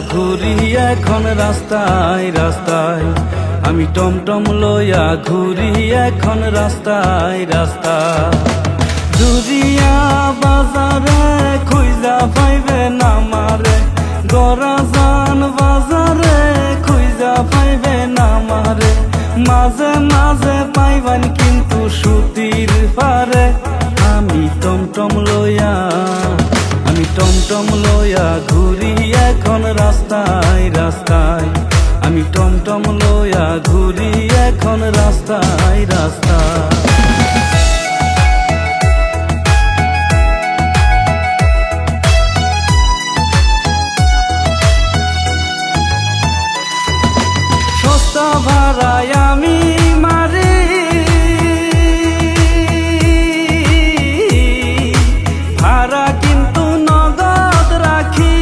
ঘুরি এখন রাস্তায় রাস্তায়, আমি টমটম লইয়া ঘুরি এখন রাস্তায় রাস্তায়। দুরিয়া বাজারে খুঁজা পাইবে না মারে, গরাজান বাজারে খুঁজা পাইবে না মারে। মাঝে মাঝে পাইবেন কিন্তু সুতির পারে। আমি টমটম লইয়া ঘুরি এখন রাস্তায় রাস্তায়, আমি টমটম লইয়া ঘুরি এখন রাস্তায় রাস্তায়। সস্তা ভাড়ায় আমি মারি, ভাড়া কিন্তু নগদ রাখি।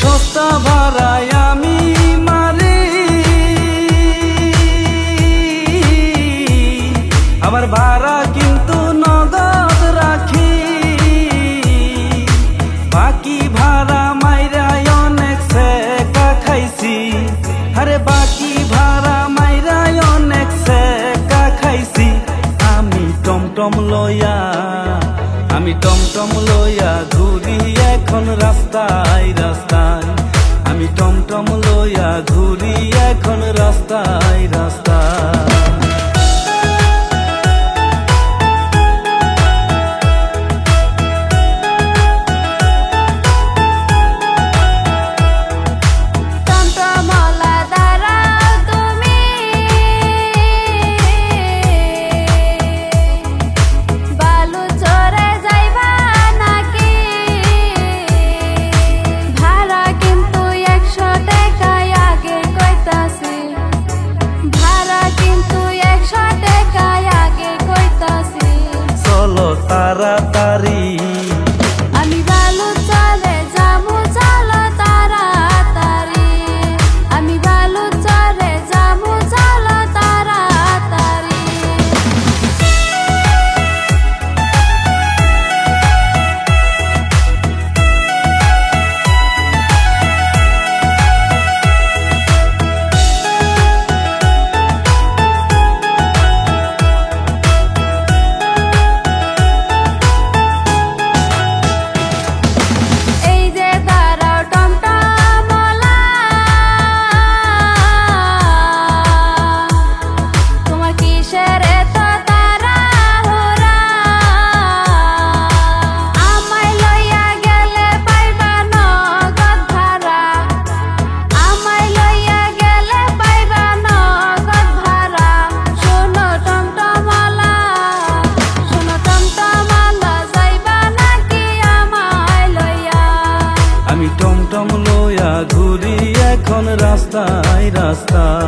সস্তা ভাড়ায় আমি মারি, আবার ভাড়া কিন্তু নগদ রাখি। বাকি ভাড়া মাইরাই অনেক সেকা খাইছি, আরে বাকি ভাড়া মাইরাই অনেক সেকা খাইছি। আমি টমটম লইয়া ঘুরি এখন রাস্তায় রাস্তায়, আমি টমটম লইয়া ঘুরি এখন রাস্তায় রাস্তায়। তাড়াতাড়ি আমি ভালো চলে যাবো, চলো তাড়াতাড়ি। আমি ভালো চলে যাবো, চলো তাড়াতাড়ি। টমটম লইয়া ঘুরি এখন রাস্তায় রাস্তায়।